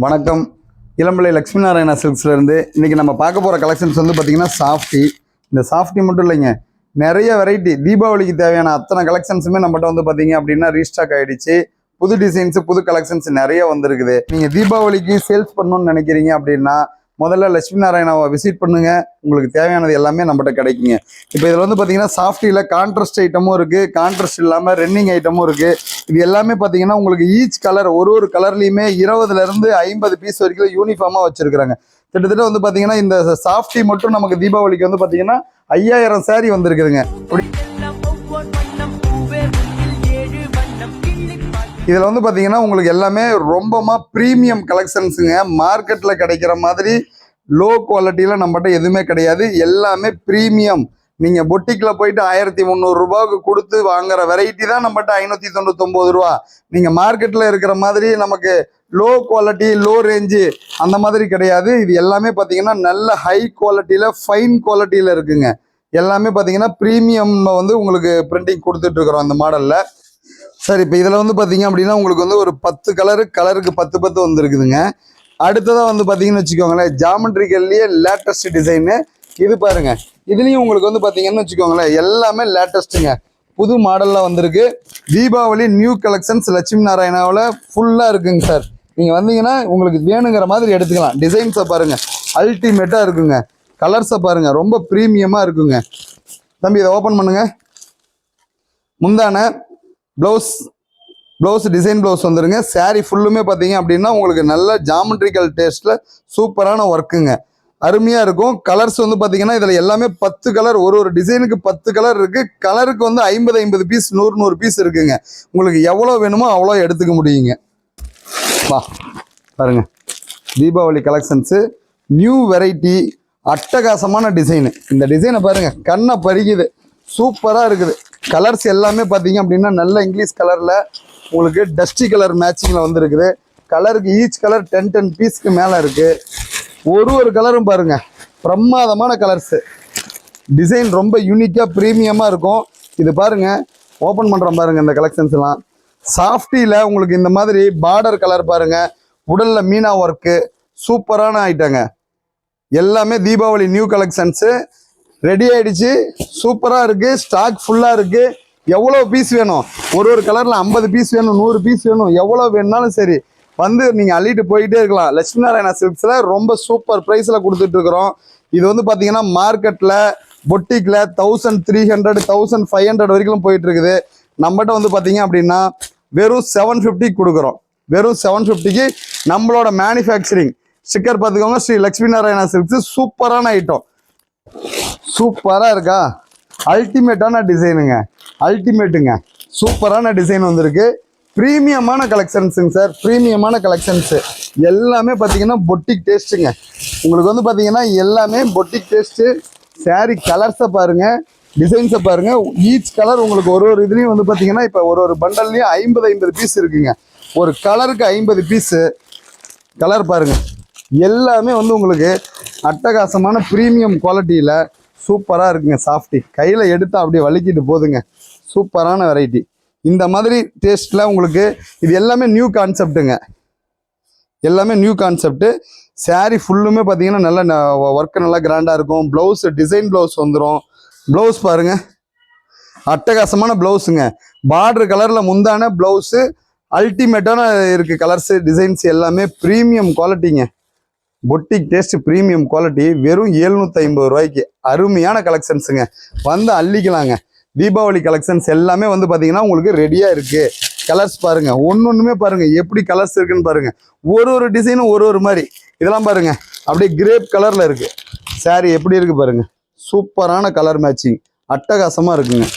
வணக்கம். இளம்பிள்ளை லக்ஷ்மி நாராயணா சில்க்ஸ்லேருந்து இன்றைக்கி நம்ம பார்க்க போகிற கலெக்ஷன்ஸ் வந்து பார்த்திங்கன்னா சாஃப்டி. இந்த சாஃப்டி மட்டும் இல்லைங்க, நிறைய வெரைட்டி தீபாவளிக்கு தேவையான அத்தனை கலெக்ஷன்ஸுமே நம்மகிட்ட வந்து பார்த்திங்க அப்படின்னா ரீஸ்டாக் ஆகிடுச்சு. புது டிசைன்ஸு புது கலெக்ஷன்ஸ் நிறைய வந்திருக்குது. நீங்கள் தீபாவளிக்கு சேல்ஸ் பண்ணணும்னு நினைக்கிறீங்க அப்படின்னா முதல்ல லட்சுமி நாராயணாவை விசிட் பண்ணுங்க. உங்களுக்கு தேவையானது எல்லாமே நம்மகிட்ட கிடைக்குங்க. இப்போ இதில் வந்து பார்த்தீங்கன்னா சாஃப்டியில் கான்ட்ராஸ்ட் ஐட்டமும் இருக்குது, கான்ட்ராஸ்ட் இல்லாமல் ரன்னிங் ஐட்டமும் இருக்குது. இது எல்லாமே பார்த்தீங்கன்னா உங்களுக்கு ஈச் கலர் ஒரு கலர்லையுமே 20லேருந்து 50 பீஸ் வரைக்கும் யூனிஃபார்மாக வச்சுருக்குறாங்க. கிட்டத்தட்ட வந்து பார்த்தீங்கன்னா இந்த சாஃப்டி மட்டும் நமக்கு தீபாவளிக்கு வந்து பார்த்தீங்கன்னா 5000 சாரீ வந்திருக்குதுங்க. இதில் வந்து பார்த்தீங்கன்னா உங்களுக்கு எல்லாமே ரொம்பமா ப்ரீமியம் கலெக்ஷன்ஸுங்க. மார்க்கெட்டில் கிடைக்கிற மாதிரி லோ குவாலிட்டியில் நம்மகிட்ட எதுவுமே கிடையாது. எல்லாமே ப்ரீமியம். நீங்கள் பொட்டிக்கில் போயிட்டு 1300 ரூபாய்க்கு கொடுத்து வாங்குற வெரைட்டி தான் நம்மகிட்ட 599 ரூபா. நீங்கள் மார்க்கெட்டில் இருக்கிற மாதிரி நமக்கு லோ குவாலிட்டி லோ ரேஞ்சு அந்த மாதிரி கிடையாது. இது எல்லாமே பார்த்தீங்கன்னா நல்ல ஹை குவாலிட்டியில் ஃபைன் குவாலிட்டியில் இருக்குங்க. எல்லாமே பார்த்தீங்கன்னா ப்ரீமியம் வந்து உங்களுக்கு பிரிண்டிங் கொடுத்துட்ருக்குறோம் அந்த மாடலில். சரி, இப்போ இதில் வந்து பார்த்தீங்க அப்படின்னா உங்களுக்கு வந்து ஒரு 10 கலருக்கு 10 வந்துருக்குதுங்க. அடுத்ததாக வந்து பார்த்தீங்கன்னு வச்சுக்கோங்களேன், ஜாமெட்ரிக்கல்லையே லேட்டஸ்ட் டிசைனு இது பாருங்கள். இதுலேயும் உங்களுக்கு வந்து பார்த்தீங்கன்னு வச்சுக்கோங்களேன் எல்லாமே லேட்டஸ்ட்டுங்க, புது மாடலில் வந்திருக்கு. தீபாவளி நியூ கலெக்ஷன்ஸ் லட்சுமி நாராயணாவில் ஃபுல்லாக இருக்குங்க சார். நீங்கள் வந்தீங்கன்னா உங்களுக்கு வேணுங்கிற மாதிரி எடுத்துக்கலாம். டிசைன்ஸை பாருங்கள், அல்டிமேட்டாக இருக்குங்க. கலர்ஸை பாருங்கள், ரொம்ப ப்ரீமியமாக இருக்குங்க. தம்பி இதை ஓப்பன் பண்ணுங்கள். முந்தான ப்ளவுஸ் டிசைன் ப்ளவுஸ் வந்துருங்க. சாரீ ஃபுல்லுமே பார்த்தீங்க அப்படின்னா உங்களுக்கு நல்ல ஜாமெட்ரிக்கல் டேஸ்ட்டில் சூப்பரான ஒர்க்குங்க, அருமையாக இருக்கும். கலர்ஸ் வந்து பார்த்தீங்கன்னா இதில் எல்லாமே 10 கலர், ஒரு டிசைனுக்கு 10 கலர் இருக்குது. கலருக்கு வந்து 50 பீஸ் 100 பீஸ் இருக்குங்க. உங்களுக்கு எவ்வளோ வேணுமோ அவ்வளோ எடுத்துக்க முடியுங்க. வா பாருங்க, தீபாவளி கலெக்ஷன்ஸு நியூ வெரைட்டி, அட்டகாசமான டிசைனு. இந்த டிசைனை பாருங்கள், கண்ணை பறிக்குது, சூப்பராக இருக்குது. கலர்ஸ் எல்லாமே பார்த்தீங்க அப்படின்னா நல்ல இங்கிலீஷ் கலரில் உங்களுக்கு டஸ்டி கலர் மேட்சிங்கில் வந்துருக்குது. கலருக்கு ஈச் கலர் 10 பீஸ்க்கு மேலே இருக்குது. ஒரு கலரும் பாருங்கள் பிரமாதமான கலர்ஸு. டிசைன் ரொம்ப யூனிக்காக ப்ரீமியமாக இருக்கும். இது பாருங்கள், ஓப்பன் பண்ணுறோம் பாருங்கள். இந்த கலெக்ஷன்ஸ்லாம் சாஃப்டியில் உங்களுக்கு இந்த மாதிரி பார்டர் கலர் பாருங்கள், உடலில் மீனா ஒர்க்கு, சூப்பரான ஐட்டங்க. எல்லாமே தீபாவளி நியூ கலெக்ஷன்ஸு ரெடி ஆகிடுச்சு, சூப்பராக இருக்குது. ஸ்டாக் ஃபுல்லாக இருக்குது. எவ்வளோ பீஸ் வேணும், ஒரு கலரில் 50 பீஸ் வேணும், 100 பீஸ் வேணும், எவ்வளோ வேணுனாலும் சரி வந்து நீங்கள் அள்ளிட்டு போயிட்டே இருக்கலாம். லட்சுமி நாராயணா சில்க்ஸில் ரொம்ப சூப்பர் ப்ரைஸில் கொடுத்துட்ருக்குறோம். இது வந்து பார்த்தீங்கன்னா மார்க்கெட்டில் பொட்டிக்கில் 1300 1500 வரைக்கும் போயிட்டுருக்குது. நம்மகிட்ட வந்து பார்த்தீங்க அப்படின்னா வெறும் 750 கொடுக்குறோம். வெறும் 750க்கு நம்மளோட மேனுஃபேக்சரிங் ஸ்டிக்கர் பார்த்துக்கோங்க. ஸ்ரீ லட்சுமி நாராயணா சில்க்ஸு சூப்பரான ஐட்டம். சூப்பராக இருக்கா? அல்டிமேட்டான டிசைனுங்க, அல்டிமேட்டுங்க. சூப்பரான டிசைன் வந்திருக்கு. ப்ரீமியமான கலெக்ஷன்ஸுங்க சார், ப்ரீமியமான கலெக்ஷன்ஸு. எல்லாமே பார்த்தீங்கன்னா பொட்டிக் டேஸ்ட்டுங்க. உங்களுக்கு வந்து பார்த்தீங்கன்னா எல்லாமே பொட்டிக் டேஸ்ட்டு. சாரீ கலர்ஸை பாருங்கள், டிசைன்ஸை பாருங்கள். ஈச் கலர் உங்களுக்கு ஒரு இதுலேயும் வந்து பார்த்தீங்கன்னா இப்போ ஒரு பண்டல்லையும் 50 பீஸ் இருக்குங்க. ஒரு கலருக்கு 50 பீஸு. கலர் பாருங்கள், எல்லாமே வந்து உங்களுக்கு அட்டகாசமான ப்ரீமியம் குவாலிட்டியில் சூப்பராக இருக்குங்க. சாஃப்டி கையில் எடுத்தால் அப்படியே வலிக்கிட்டு போதுங்க. சூப்பரான வெரைட்டி. இந்த மாதிரி டேஸ்ட்டில் உங்களுக்கு இது எல்லாமே நியூ கான்செப்ட்டுங்க, எல்லாமே நியூ கான்செப்ட்டு. சாரீ ஃபுல்லுமே பார்த்தீங்கன்னா நல்லா ஒர்க்கு நல்லா கிராண்டாக இருக்கும். ப்ளவுஸு டிசைன் ப்ளவுஸ் வந்துடும். ப்ளவுஸ் பாருங்கள், அட்டகாசமான ப்ளவுஸுங்க. பார்டர் கலரில் முந்தான ப்ளவுஸு அல்டிமேட்டான இருக்குது. கலர்ஸு டிசைன்ஸ் எல்லாமே ப்ரீமியம் குவாலிட்டிங்க. Boutique taste premium quality. வெறும் 750 ரூபாய்க்கு அருமையான கலெக்ஷன்ஸுங்க. வந்து அள்ளிக்கலாங்க. தீபாவளி கலெக்ஷன்ஸ் எல்லாமே வந்து பார்த்தீங்கன்னா உங்களுக்கு ரெடியாக இருக்குது. கலர்ஸ் பாருங்கள், ஒன்றுமே பாருங்கள் எப்படி கலர்ஸ் இருக்குன்னு பாருங்கள். ஒரு டிசைனும் ஒரு மாதிரி. இதெல்லாம் பாருங்கள் அப்படியே கிரேப் கலரில் இருக்குது. சாரீ எப்படி இருக்குது பாருங்கள், சூப்பரான கலர் மேட்சிங், அட்டகாசமாக இருக்குங்க.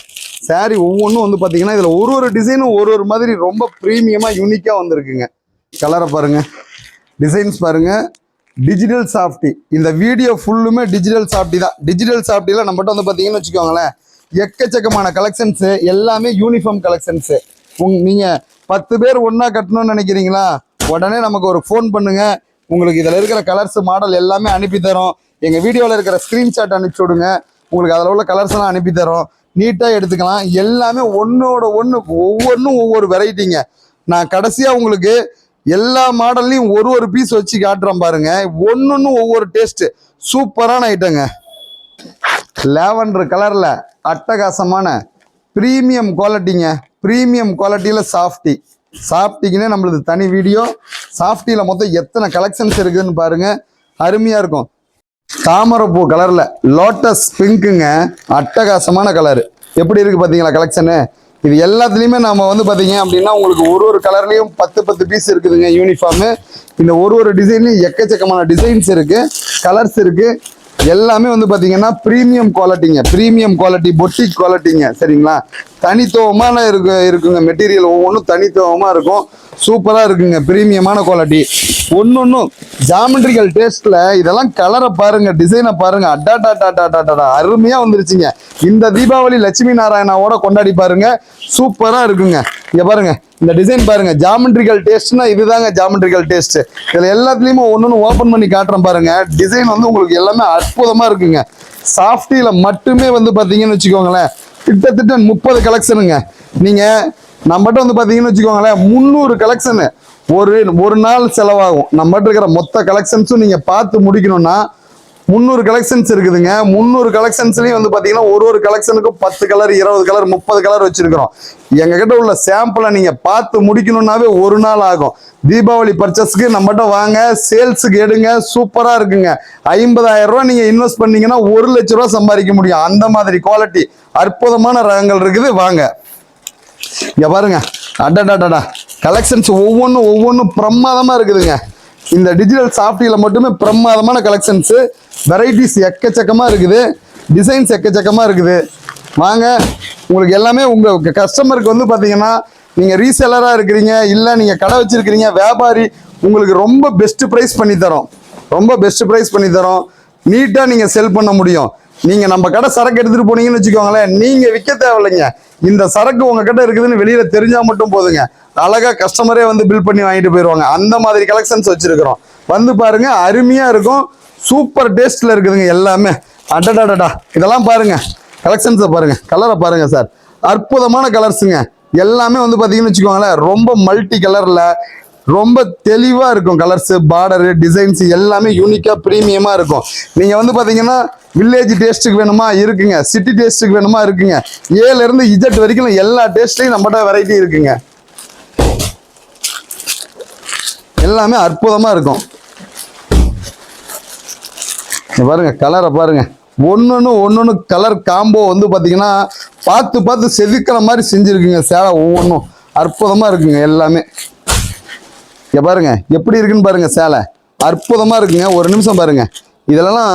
சாரீ ஒவ்வொன்றும் வந்து பார்த்தீங்கன்னா இதில் ஒரு டிசைனும் ஒரு மாதிரி ரொம்ப ப்ரீமியமாக யூனிக்காக வந்திருக்குங்க. கலரை பாருங்கள், டிசைன்ஸ் பாருங்கள். Digital softy. இந்த வீடியோ ஃபுல்லுமே டிஜிட்டல் சாஃப்டி தான். டிஜிட்டல் சாஃப்டியில் நம்மகிட்ட வந்து பார்த்தீங்கன்னு வச்சுக்கோங்களேன் எக்கச்சக்கமான கலெக்ஷன்ஸு, எல்லாமே யூனிஃபார்ம் கலெக்ஷன்ஸு. நீங்கள் 10 பேர் ஒன்றா கட்டணும்னு நினைக்கிறீங்களா, உடனே நமக்கு ஒரு ஃபோன் பண்ணுங்கள். உங்களுக்கு இதில் இருக்கிற கலர்ஸ் மாடல் எல்லாமே அனுப்பி தரோம். எங்கள் வீடியோவில் இருக்கிற ஸ்க்ரீன்ஷாட் அனுப்பிச்சி விடுங்க, உங்களுக்கு அதில் உள்ள கலர்ஸ் எல்லாம் அனுப்பி தரோம். நீட்டாக எடுத்துக்கலாம். எல்லாமே ஒவ்வொன்றும் ஒவ்வொரு வெரைட்டிங்க. நான் கடைசியாக உங்களுக்கு எல்லா மாடல்லையும் ஒரு பீஸ் வச்சு காட்டுறேன் பாருங்க. ஒன்னொன்னு ஒவ்வொரு டேஸ்ட். சூப்பரான ஐட்டங்க. லாவெண்டர் கலர்ல அட்டகாசமான பிரீமியம் குவாலிட்டிங்க. பிரீமியம் குவாலிட்டியில சாஃப்டி. சாஃப்டிக்குன்னே நம்மளுக்கு தனி வீடியோ. சாஃப்டியில மொத்தம் எத்தனை கலெக்ஷன்ஸ் இருக்குதுன்னு பாருங்க. அருமையா இருக்கும். தாமரைப்பூ கலர்ல லோட்டஸ் பிங்க்குங்க. அட்டகாசமான கலரு. எப்படி இருக்கு பாத்தீங்களா கலெக்ஷனு? இது எல்லாத்துலயுமே நம்ம வந்து பாத்தீங்க அப்படின்னா உங்களுக்கு ஒரு கலர்லயும் 10 பீஸ் இருக்குதுங்க யூனிஃபார்மு. இந்த ஒரு டிசைன்லயும் எக்கச்சக்கமான டிசைன்ஸ் இருக்கு, கலர்ஸ் இருக்கு. எல்லாமே வந்து பாத்தீங்கன்னா பிரீமியம் குவாலிட்டிங்க. பிரீமியம் குவாலிட்டி, பொட்டிக் குவாலிட்டிங்க. சரிங்களா? தனித்துவமான இருக்குங்க. மெட்டீரியல் ஒவ்வொன்றும் தனித்துவமா இருக்கும். சூப்பரா இருக்குங்க. பிரீமியமான குவாலிட்டி. ஒன்னொன்னும் ஜாமெட்ரிக்கல் டேஸ்ட்ல. இதெல்லாம் கலரை பாருங்க, டிசைனை பாருங்க. அட்டாடாடாடாடாடா அருமையா வந்துருச்சுங்க. இந்த தீபாவளி லட்சுமி நாராயணாவோட கொண்டாடி பாருங்க. சூப்பரா இருக்குங்க. இங்க பாருங்க, இந்த டிசைன் பாருங்க. ஜாமெட்ரிக்கல் டேஸ்ட்னா இதுதாங்க ஜாமெட்ரிக்கல் டேஸ்ட். இதுல எல்லாத்துலயுமே ஒன்னொன்னு ஓபன் பண்ணி காட்டுறேன் பாருங்க. டிசைன் வந்து உங்களுக்கு எல்லாமே அற்புதமா இருக்குங்க. சாஃப்டில மட்டுமே வந்து பாத்தீங்கன்னு வச்சுக்கோங்களேன், கிட்டத்தட்ட 30 கலெக்ஷனுங்க. நீங்க நம்மகிட்ட வந்து பாத்தீங்கன்னு வச்சுக்கோங்களேன் 300 கலெக்ஷனு ஒரு நாள் செலவாகும். நம்மகிட்ட இருக்கிற மொத்த கலெக்ஷன்ஸும் நீங்க பார்த்து முடிக்கணும்னா 300 கலெக்ஷன்ஸ் இருக்குதுங்க. 300 கலெக்ஷன்ஸ்லயும் வந்து பாத்தீங்கன்னா ஒரு கலெக்ஷனுக்கும் 10 கலர், 20 கலர், 30 கலர் வச்சிருக்கிறோம். எங்க கிட்ட உள்ள சாம்பிளை நீங்க பார்த்து முடிக்கணும்னாவே ஒரு நாள் ஆகும். தீபாவளி பர்ச்சேஸ்க்கு நம்மகிட்ட வாங்க, சேல்ஸுக்கு எடுங்க. சூப்பரா இருக்குங்க. 50,000 ரூபாய் நீங்க இன்வெஸ்ட் பண்ணீங்கன்னா 1 லட்ச ரூபாய் சம்பாதிக்க முடியும். அந்த மாதிரி குவாலிட்டி அற்புதமான ரகங்கள் இருக்குது. வாங்க இங்க பாருங்க. அடடாடா கலெக்ஷன்ஸ் ஒவ்வொன்றும் பிரமாதமா இருக்குதுங்க. இந்த டிஜிட்டல் சாஃப்ட்வேர்ல மட்டுமே பிரமாதமான கலெக்ஷன்ஸ், வெரைட்டிஸ் எக்கச்சக்கமா இருக்குது, டிசைன்ஸ் எக்கச்சக்கமா இருக்குது. வாங்க, உங்களுக்கு எல்லாமே உங்க கஸ்டமருக்கு வந்து பாத்தீங்கன்னா நீங்க ரீசெல்லரா இருக்கிறீங்க, இல்ல நீங்க கடை வச்சிருக்கிறீங்க, வியாபாரி, உங்களுக்கு ரொம்ப பெஸ்ட் பிரைஸ் பண்ணி தரோம். ரொம்ப பெஸ்ட் பிரைஸ் பண்ணி தரோம். நீட்டா நீங்க செல் பண்ண முடியும். நீங்க நம்ம கடை சரக்கு எடுத்துட்டு போனீங்கன்னு வச்சுக்கோங்களேன், நீங்க விற்க தேவையில்லைங்க. இந்த சரக்கு உங்க கிட்ட இருக்குதுன்னு வெளியில தெரிஞ்சா மட்டும் போதுங்க. அழகா கஸ்டமரே வந்து பில் பண்ணி வாங்கிட்டு போயிடுவாங்க. அந்த மாதிரி கலெக்ஷன்ஸ் வச்சிருக்கிறோம். வந்து பாருங்க, அருமையா இருக்கும். சூப்பர் டேஸ்ட்ல இருக்குதுங்க எல்லாமே. அடடாடா இதெல்லாம் பாருங்க, கலெக்ஷன்ஸை பாருங்க, கலரை பாருங்க சார். அற்புதமான கலர்ஸுங்க. எல்லாமே வந்து பாத்தீங்கன்னு வச்சுக்கோங்களேன் ரொம்ப மல்டி கலர்ல ரொம்ப தெளிவா இருக்கும். கலர்ஸ், பார்டரு, டிசைன்ஸ் எல்லாமே யூனிக்கா பிரீமியமா இருக்கும். நீங்க வந்து பாத்தீங்கன்னா வில்லேஜ் டேஸ்ட்டுக்கு வேணுமா இருக்குங்க, சிட்டி டேஸ்ட்டுக்கு வேணுமா இருக்குங்க. ஏல இருந்து இஜெட் வரைக்கும் எல்லா டேஸ்ட்லயும் நம்மகிட்ட வெரைட்டி இருக்குங்க. எல்லாமே அற்புதமா இருக்கும். பாருங்க கலரை பாருங்க. ஒன்னொன்னு கலர் காம்போ வந்து பாத்தீங்கன்னா பார்த்து செதுக்கிற மாதிரி செஞ்சிருக்குங்க. சேலை ஒவ்வொன்றும் அற்புதமா இருக்குங்க. எல்லாமே இங்க பாருங்க எப்படி இருக்குன்னு பாருங்க. சேலை அற்புதமா இருக்குங்க. ஒரு நிமிஷம் பாருங்க. இதெல்லாம்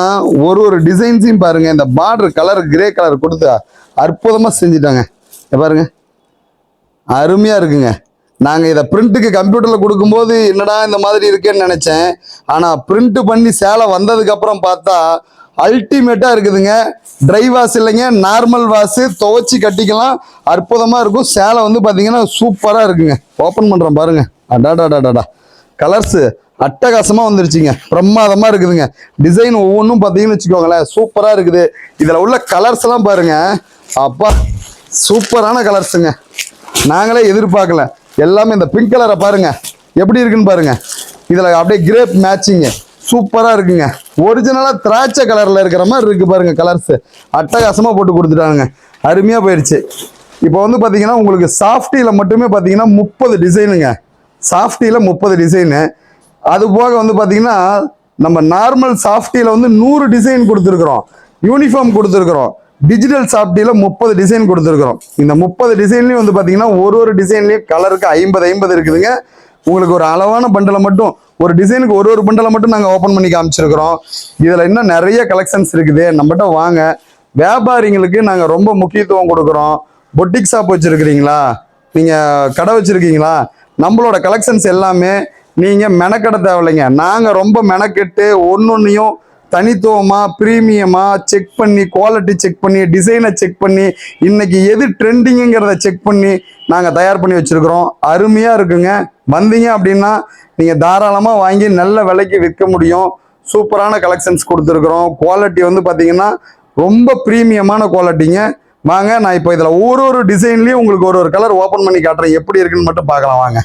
ஒரு டிசைன்ஸையும் பாருங்க. இந்த பார்டர் கலர் கிரே கலர் கொடுத்து அற்புதமா செஞ்சுட்டாங்க. பாருங்க அருமையா இருக்குங்க. நாங்க இதை பிரிண்ட்டுக்கு கம்ப்யூட்டர்ல கொடுக்கும்போது என்னடா இந்த மாதிரி இருக்குன்னு நினைச்சேன். ஆனா பிரிண்ட் பண்ணி சேலை வந்ததுக்கு அப்புறம் பார்த்தா அல்டிமேட்டா இருக்குதுங்க. ட்ரை வாஷ் இல்லைங்க, நார்மல் வாஷ், துவைச்சி கட்டிக்கலாம். அற்புதமா இருக்கும். சேலை வந்து பாத்தீங்கன்னா சூப்பரா இருக்குங்க. ஓபன் பண்றேன் பாருங்க. அடாடாடாடா கலர்ஸ் அட்டகாசமா வந்துருச்சுங்க. பிரமாதமா இருக்குதுங்க. டிசைன் ஒவ்வொன்றும் பாத்தீங்கன்னு வச்சுக்கோங்களேன் சூப்பரா இருக்குது. இதுல உள்ள கலர்ஸ் எல்லாம் பாருங்க. அப்பா சூப்பரான கலர்ஸுங்க. நாங்களே எதிர்பார்க்கல. எல்லாமே இந்த பிங்க் கலரை பாருங்க எப்படி இருக்குன்னு பாருங்க. இதுல அப்படியே கிரேப் மேட்சிங் சூப்பரா இருக்குங்க. ஒரிஜினலா திராட்சை கலர்ல இருக்கிற மாதிரி இருக்கு பாருங்க. கலர்ஸ் அட்டகாசமா போட்டு கொடுத்துட்டாங்க. அருமையா போயிடுச்சு. இப்போ வந்து பாத்தீங்கன்னா உங்களுக்கு சாஃப்டில மட்டுமே பாத்தீங்கன்னா 30 டிசைனுங்க. சாஃப்டில 30 டிசைனு. அது போக வந்து பாத்தீங்கன்னா நம்ம நார்மல் சாஃப்டில வந்து 100 டிசைன் கொடுத்துருக்குறோம். யூனிஃபார்ம் கொடுத்துருக்குறோம். டிஜிட்டல் சாஃப்டில 30 டிசைன் கொடுத்துருக்குறோம். இந்த 30 டிசைன்லயும் வந்து பாத்தீங்கன்னா ஒரு டிசைன்லயும் கலருக்கு 50 இருக்குதுங்க. உங்களுக்கு ஒரு அளவான பண்டலை மட்டும், ஒரு டிசைனுக்கு ஒரு பண்டலை மட்டும் நாங்கள் ஓப்பன் பண்ணி காமிச்சிருக்கிறோம். இதில் இன்னும் நிறைய கலெக்ஷன்ஸ் இருக்குது. நம்மகிட்ட வாங்க. வியாபாரிங்களுக்கு நாங்கள் ரொம்ப முக்கியத்துவம் கொடுக்குறோம். பொட்டிக் ஷாப் வச்சுருக்கிறீங்களா, நீங்கள் கடை வச்சுருக்கீங்களா, நம்மளோட கலெக்ஷன்ஸ் எல்லாமே நீங்கள் மெனக்கெட தேவையில்லைங்க. நாங்கள் ரொம்ப மெனக்கெட்டு ஒன்னொன்னையும் தனித்துவமாக ப்ரீமியமாக செக் பண்ணி, குவாலிட்டி செக் பண்ணி, டிசைனை செக் பண்ணி, இன்னைக்கு எது ட்ரெண்டிங்குங்கிறத செக் பண்ணி நாங்கள் தயார் பண்ணி வச்சுருக்கிறோம். அருமையாக இருக்குங்க. வந்தீங்க அப்படின்னா நீங்கள் தாராளமாக வாங்கி நல்ல விலைக்கு விற்க முடியும். சூப்பரான கலெக்ஷன்ஸ் கொடுத்துருக்குறோம். குவாலிட்டி வந்து பார்த்தீங்கன்னா ரொம்ப ப்ரீமியமான குவாலிட்டிங்க. வாங்க, நான் இப்போ இதில் ஒரு டிசைன்லேயும் உங்களுக்கு ஒரு கலர் ஓப்பன் பண்ணி காட்டுறேன். எப்படி இருக்குன்னு மட்டும் பார்க்கலாம் வாங்க.